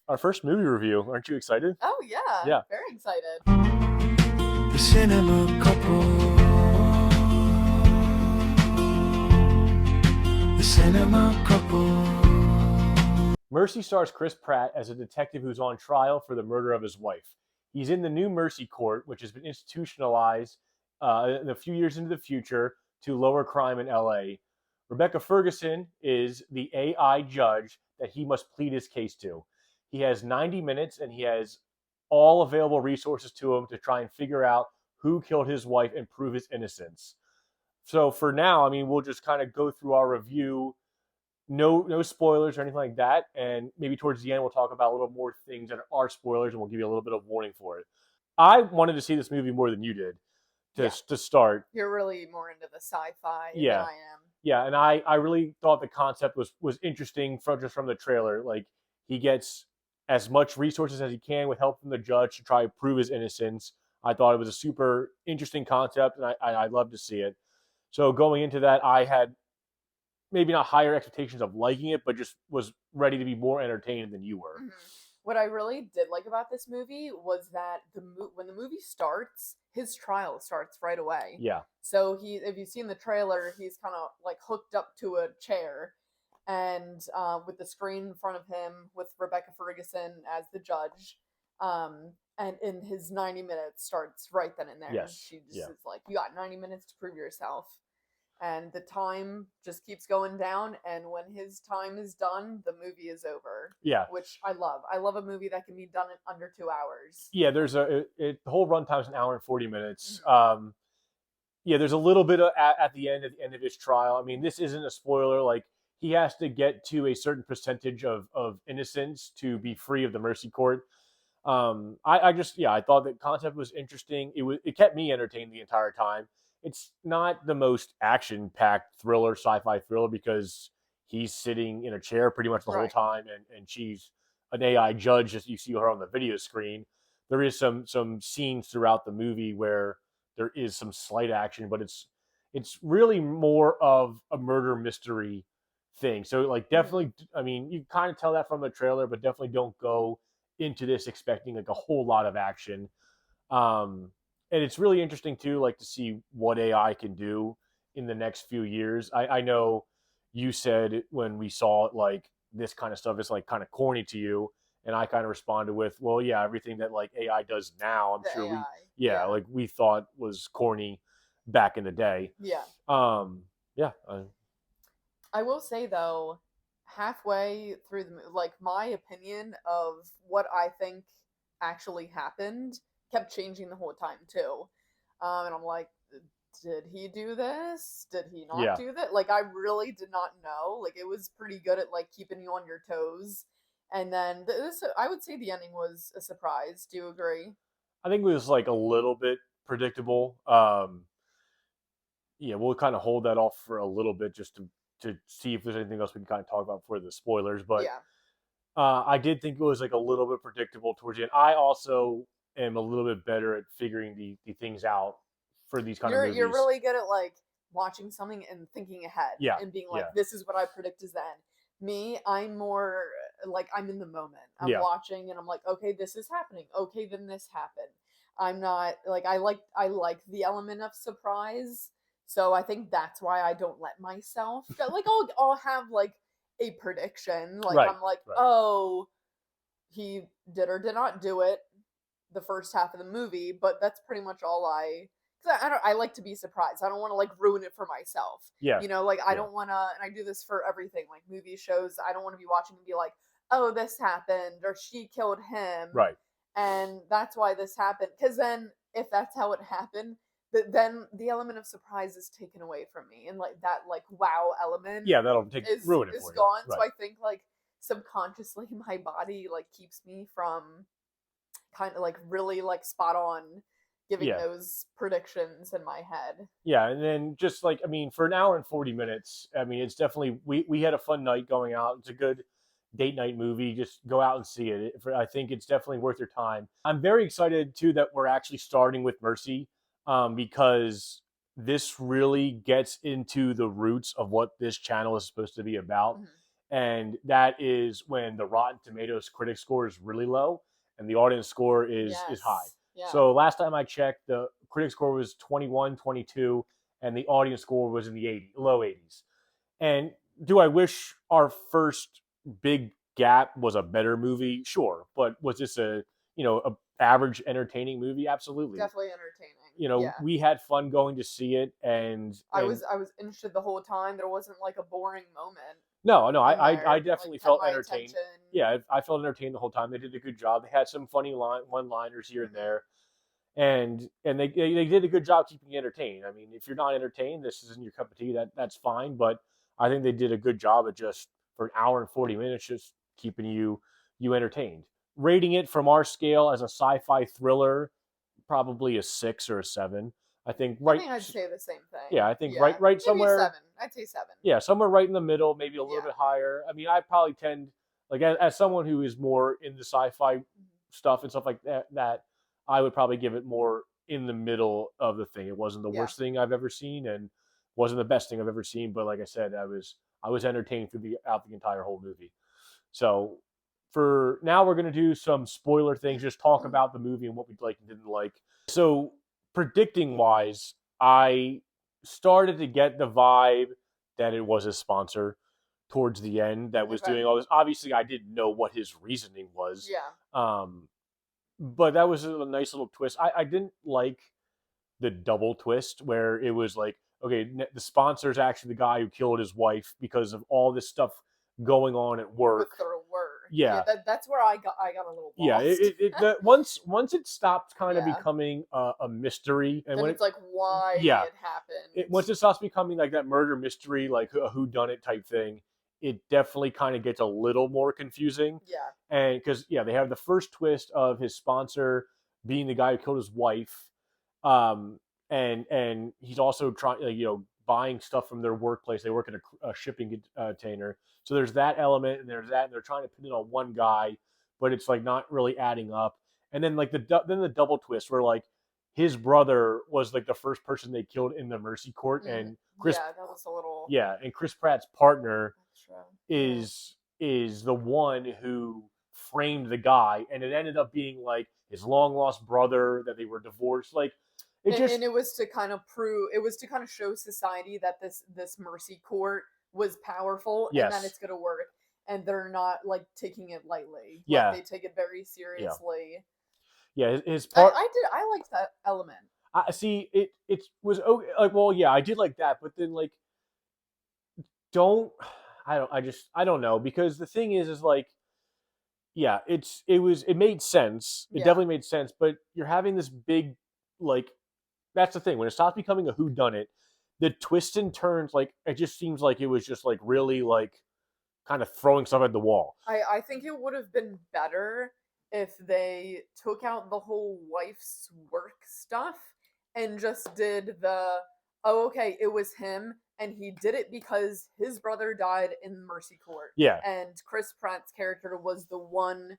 Our first movie review. Aren't you excited? Oh, yeah. Yeah. Very excited. The cinema couple. The cinema couple. Mercy stars Chris Pratt as a detective who's on trial for the murder of his wife. He's in the new Mercy Court, which has been institutionalized a few years into the future to lower crime in LA. Rebecca Ferguson is the AI judge that he must plead his case to. He has 90 minutes and he has all available resources to him to try and figure out who killed his wife and prove his innocence. So for now, I mean, we'll just kind of go through our review. No spoilers or anything like that. And maybe towards the end, we'll talk about a little more things that are spoilers and we'll give you a little bit of warning for it. I wanted to see this movie more than you did to start. You're really more into the sci-fi Yeah. than I am. Yeah, and I really thought the concept was interesting just from the trailer. Like, he gets as much resources as he can with help from the judge to try to prove his innocence. I thought it was a super interesting concept, and I'd love to see it. So going into that, I had maybe not higher expectations of liking it, but just was ready to be more entertained than you were. Mm-hmm. What I really did like about this movie was that when the movie starts, his trial starts right away. Yeah. So if you've seen the trailer, he's kind of like hooked up to a chair, and with the screen in front of him with Rebecca Ferguson as the judge, and in his 90 minutes starts right then and there. Yes. She just is like, you got 90 minutes to prove yourself. And the time just keeps going down, and when his time is done, the movie is over. Yeah. Which I love. I love a movie that can be done in under 2 hours. Yeah, there's the whole runtime is an hour and 40 minutes. Mm-hmm. Yeah, there's a little bit at the end of his trial. I mean, this isn't a spoiler. Like, he has to get to a certain percentage of innocence to be free of the mercy court. I thought the concept was interesting. It kept me entertained the entire time. It's not the most action-packed thriller, sci-fi thriller, because he's sitting in a chair pretty much the whole time, and she's an AI judge, as you see her on the video screen. There is some scenes throughout the movie where there is some slight action, but it's really more of a murder mystery thing. So, like, definitely, I mean, you kind of tell that from the trailer, but definitely don't go into this expecting like a whole lot of action. And it's really interesting too, like, to see what AI can do in the next few years. I know you said when we saw it, like, this kind of stuff is like kind of corny to you, and I kind of responded with, well, yeah, everything that like AI does now, I'm sure AI, like we thought was corny back in the day. Yeah. Yeah. I will say though, halfway through like, my opinion of what I think actually happened kept changing the whole time too. And I'm like, did he do this? Did he not do that? Like, I really did not know. Like, it was pretty good at like keeping you on your toes. And then I would say the ending was a surprise. Do you agree? I think it was like a little bit predictable. Yeah, we'll kind of hold that off for a little bit just to see if there's anything else we can kind of talk about before the spoilers. But I did think it was like a little bit predictable towards the end. I also am a little bit better at figuring the things out for these kind of movies. You're really good at like watching something and thinking ahead and being like, this is what I predict is the end. Me, I'm more like, I'm in the moment. I'm watching and I'm like, okay, this is happening. Okay, then this happened. I'm not like, I like the element of surprise. So I think that's why I don't let myself like, I'll have like a prediction. Like, I'm like, oh, he did or did not do it the first half of the movie, but that's pretty much all I like to be surprised. I don't want to like ruin it for myself. Yeah. You know, like, I don't want to, and I do this for everything, like movie shows. I don't want to be watching and be like, oh, this happened, or she killed him. Right. And that's why this happened. Because then if that's how it happened, then the element of surprise is taken away from me. And like that, like, wow element. Yeah, that'll ruin it for you. Is gone. Right. So I think like subconsciously my body like keeps me from kind of like really like spot on giving those predictions in my head. Yeah, and then just like, I mean, for an hour and 40 minutes, I mean, it's definitely, we had a fun night going out. It's a good date night movie. Just go out and see it. I think it's definitely worth your time. I'm very excited too that we're actually starting with Mercy, because this really gets into the roots of what this channel is supposed to be about. and that is when the Rotten Tomatoes critic score is really low and the audience score is high. Yeah. So last time I checked, the critic score was 21, 22, and the audience score was in the low 80s. And do I wish our first big gap was a better movie? Sure, but was this a average entertaining movie? Absolutely, definitely entertaining. We had fun going to see it, and I was interested the whole time. There wasn't like a boring moment. No, I definitely felt entertained. Attention. Yeah, I felt entertained the whole time. They did a good job. They had some funny one-liners here and there, and they did a good job keeping you entertained. I mean, if you're not entertained, this isn't your cup of tea. That's fine. But I think they did a good job of just for an hour and 40 minutes, just keeping you entertained. Rating it from our scale as a sci-fi thriller, probably a 6 or a 7. I think I'd say the same thing. Yeah, I think right maybe somewhere. 7. I'd say 7. Yeah, somewhere right in the middle, maybe a little bit higher. I mean, I probably tend like as someone who is more into sci-fi stuff and stuff like that, I would probably give it more in the middle of the thing. It wasn't the worst thing I've ever seen, and wasn't the best thing I've ever seen. But like I said, I was entertained throughout the entire whole movie. So for now, we're gonna do some spoiler things. Just talk about the movie and what we liked and didn't like. So predicting wise, I started to get the vibe that it was a sponsor towards the end that was doing all this. Obviously, I didn't know what his reasoning was. Yeah. But that was a nice little twist. I didn't like the double twist where it was like, okay, the sponsor is actually the guy who killed his wife because of all this stuff going on at work. With their work. Yeah, that's where I got a little lost. Once it stopped kind of becoming a mystery, and then when it's like why it happened. Once it stops becoming like that murder mystery, like a whodunit type thing, it definitely kind of gets a little more confusing. Yeah, and because they have the first twist of his sponsor being the guy who killed his wife, and he's also trying buying stuff from their workplace. They work in a shipping container. So there's that element, and there's that, and they're trying to pin it on one guy, but it's like not really adding up. And then like the double twist where like his brother was like the first person they killed in the mercy court, and Chris. Yeah, that was a little. Yeah, and Chris Pratt's partner is the one who framed the guy, and it ended up being like his long lost brother that they were divorced. Like and it was to kind of show society that this mercy court was powerful and that it's going to work, and they're not like taking it lightly. Yeah, they take it very seriously. Yeah, his part. I liked that element. I see. It was okay. Like, well, yeah, I did like that, but then like, I don't know, because the thing is like, yeah, it made sense. It definitely made sense, but you're having this big like. That's the thing. When it stops becoming a whodunit, the twists and turns, like it just seems like it was just like really like kind of throwing stuff at the wall. I think it would have been better if they took out the whole wife's work stuff and just did it was him and he did it because his brother died in mercy court. Yeah. And Chris Pratt's character was the one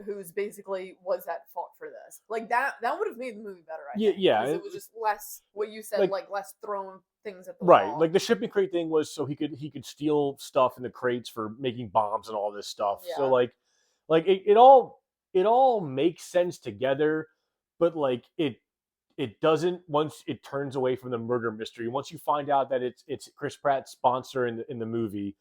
who's basically was at fault for this. Like that would have made the movie better. I think. Yeah. It was just less what you said, like less throwing things at the wall. Right. Like the shipping crate thing was so he could steal stuff in the crates for making bombs and all this stuff. Yeah. So like it all makes sense together, but like it doesn't once it turns away from the murder mystery. Once you find out that it's Chris Pratt's sponsor in the movie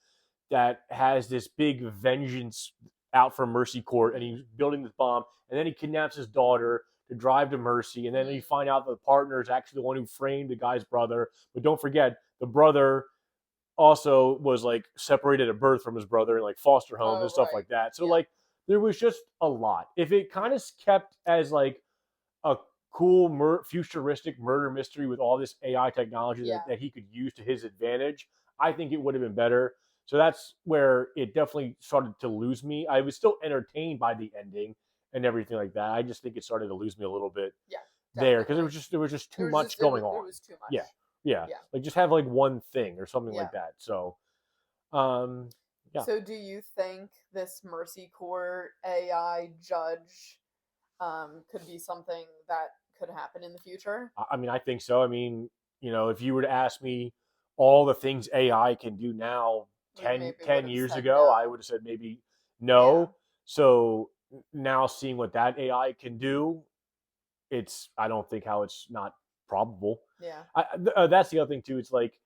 that has this big vengeance out for Mercy Court, and he's building this bomb, and then he kidnaps his daughter to drive to Mercy, and then you find out the partner is actually the one who framed the guy's brother. But don't forget, the brother also was like separated at birth from his brother in like foster homes and stuff like that. So like there was just a lot. If it kind of kept as like a cool futuristic murder mystery with all this AI technology that he could use to his advantage, I think it would have been better. So that's where it definitely started to lose me. I was still entertained by the ending and everything like that. I just think it started to lose me a little bit there because there was just too much going on. There was too much. Yeah. Like just have like one thing or something like that. So, So do you think this Mercy Court AI judge could be something that could happen in the future? I mean, I think so. I mean, if you were to ask me all the things AI can do now, 10 years ago, I would have said maybe no. Yeah. So now seeing what that AI can do, I don't think how it's not probable. Yeah. That's the other thing too. It's like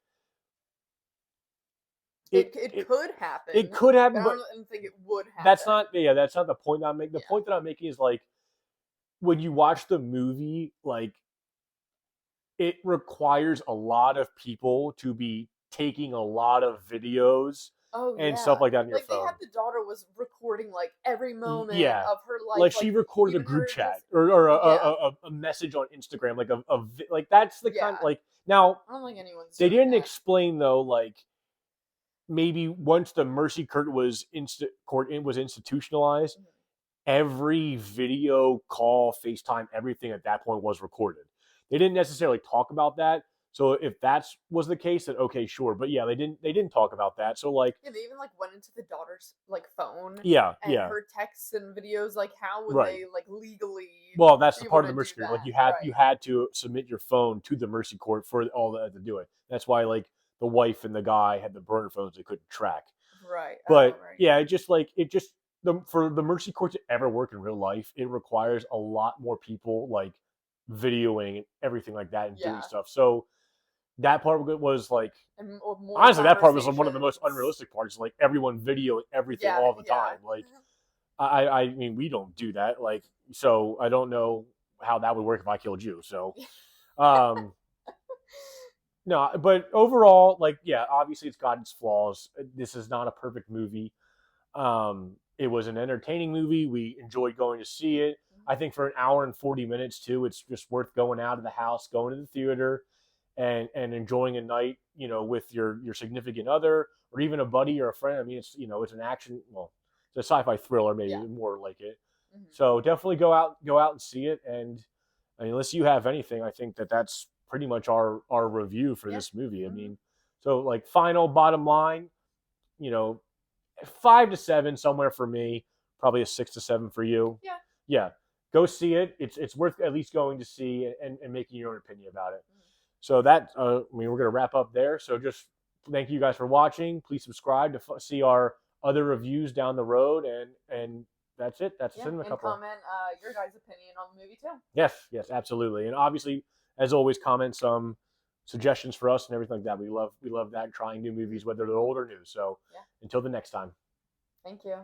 it could happen. It could happen, but I don't think it would happen. That's not the point I'm making. The point that I'm making is like when you watch the movie, like it requires a lot of people to be taking a lot of videos and stuff like that on your phone. They had the daughter was recording like every moment of her life. Like she recorded a group chat or a message on Instagram, like that's the kind like now. I don't think anyone's. They didn't explain though, like maybe once the mercy court was institutionalized, every video call, FaceTime, everything at that point was recorded. They didn't necessarily talk about that. So if that was the case, then okay, sure. But yeah, they didn't talk about that. So like, they even like went into the daughter's like phone. And her texts and videos. Like, how would they like legally? Well, that's the part of the mercy court. Like you had to submit your phone to the mercy court for all that to do it. That's why like the wife and the guy had the burner phones they couldn't track. Right. But for the mercy court to ever work in real life, it requires a lot more people like videoing and everything like that and doing stuff. So that part was like, honestly, that part was one of the most unrealistic parts. Like everyone videoing everything all the time. Like, I mean, we don't do that. Like, so I don't know how that would work if I killed you. So, no, but overall, like, yeah, obviously it's got its flaws. This is not a perfect movie. It was an entertaining movie. We enjoyed going to see it. I think for an hour and 40 minutes too, it's just worth going out of the house, going to the theater, and enjoying a night, with your significant other or even a buddy or a friend. I mean, it's it's an action. Well, it's a sci-fi thriller, maybe more like it. Mm-hmm. So definitely go out and see it. And I mean, unless you have anything, I think that's pretty much our review for this movie. I mean, so like final bottom line, 5 to 7 somewhere for me, probably a 6 to 7 for you. Yeah. Go see it. It's worth at least going to see and making your own opinion about it. So that, we're going to wrap up there. So just thank you guys for watching. Please subscribe to see our other reviews down the road. And that's it. That's the Cinema Couple. And comment your guys' opinion on the movie too. Yes, absolutely. And obviously, as always, comment some suggestions for us and everything like that. We love that, trying new movies, whether they're old or new. So until the next time. Thank you.